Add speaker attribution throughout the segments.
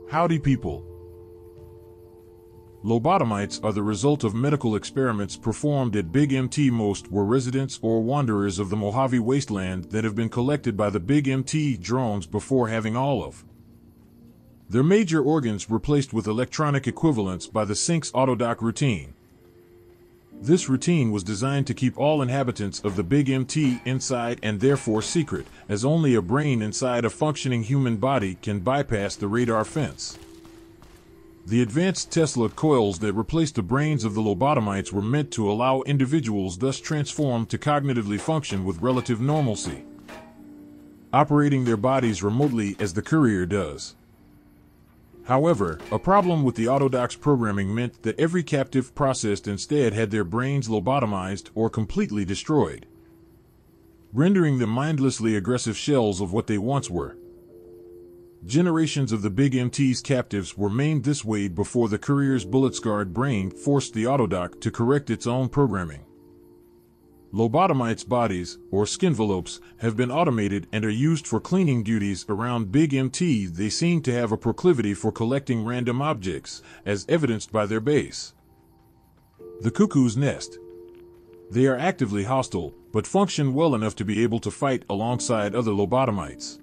Speaker 1: Howdy people. Lobotomites are the result of medical experiments performed at Big MT. Most were residents or wanderers of the Mojave wasteland that have been collected by the Big MT drones before having all of their major organs replaced with electronic equivalents by the Sync's Autodoc routine. This routine was designed to keep all inhabitants of the Big MT inside and therefore secret, as only a brain inside a functioning human body can bypass the radar fence. The advanced Tesla coils that replaced the brains of the lobotomites were meant to allow individuals thus transformed to cognitively function with relative normalcy, operating their bodies remotely as the courier does. However, a problem with the Autodoc's programming meant that every captive processed instead had their brains lobotomized or completely destroyed, rendering them mindlessly aggressive shells of what they once were. Generations of the Big MT's captives were maimed this way before the courier's bullet-scarred brain forced the Autodoc to correct its own programming. Lobotomites' bodies, or skinvelopes, have been automated and are used for cleaning duties around Big MT. They seem to have a proclivity for collecting random objects, as evidenced by their base, the cuckoo's nest. They are actively hostile, but function well enough to be able to fight alongside other lobotomites.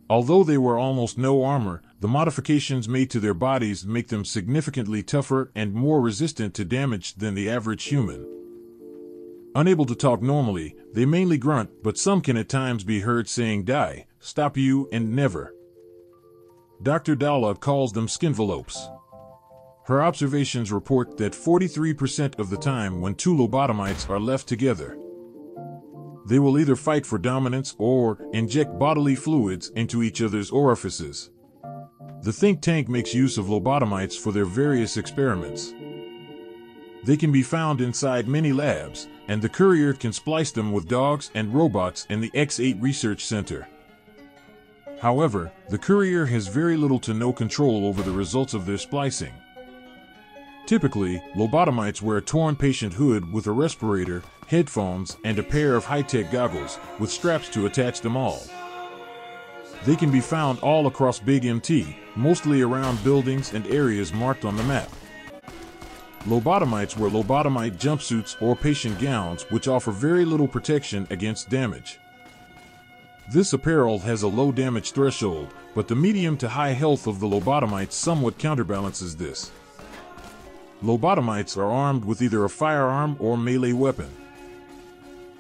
Speaker 1: Although they wear almost no armor, the modifications made to their bodies make them significantly tougher and more resistant to damage than the average human. Unable to talk normally, they mainly grunt, but some can at times be heard saying "die," "stop you," and "never." Dr. Dowla calls them skinvelopes. Her observations report that 43% of the time when two lobotomites are left together, they will either fight for dominance or inject bodily fluids into each other's orifices. The think tank makes use of lobotomites for their various experiments. They can be found inside many labs, and the courier can splice them with dogs and robots in the X8 Research Center. However, the courier has very little to no control over the results of their splicing. Typically, lobotomites wear a torn patient hood with a respirator, headphones, and a pair of high-tech goggles, with straps to attach them all. They can be found all across Big MT, mostly around buildings and areas marked on the map. Lobotomites wear lobotomite jumpsuits or patient gowns, which offer very little protection against damage. This apparel has a low damage threshold, but the medium to high health of the lobotomites somewhat counterbalances this. Lobotomites are armed with either a firearm or melee weapon.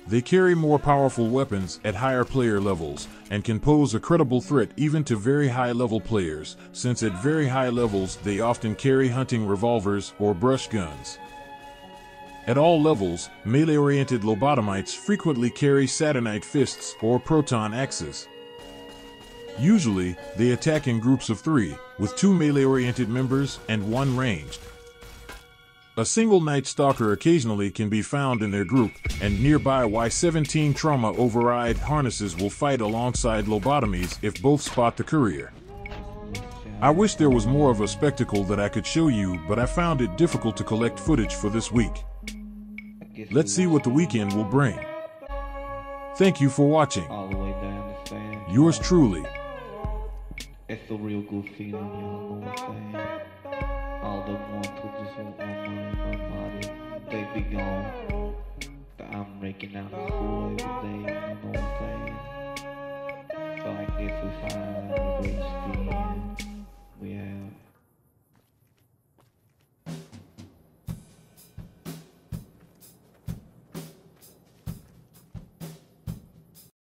Speaker 1: They carry more powerful weapons at higher player levels, and can pose a credible threat even to very high-level players, since at very high levels they often carry hunting revolvers or brush guns. At all levels, melee-oriented lobotomites frequently carry saturnite fists or proton axes. Usually, they attack in groups of 3, with 2 melee-oriented members and 1 ranged. A single Night Stalker occasionally can be found in their group, and nearby Y-17 trauma override harnesses will fight alongside lobotomies if both spot the courier. I wish there was more of a spectacle that I could show you, but I found it difficult to collect footage for this week. Let's see what the weekend will bring. Thank you for watching.
Speaker 2: All the way down the fan.
Speaker 1: Yours truly.
Speaker 2: It's a real good feeling, y'all know what I'm saying? All the ones who just want my money, my body, they be gone. But I'm raking out the fool every day.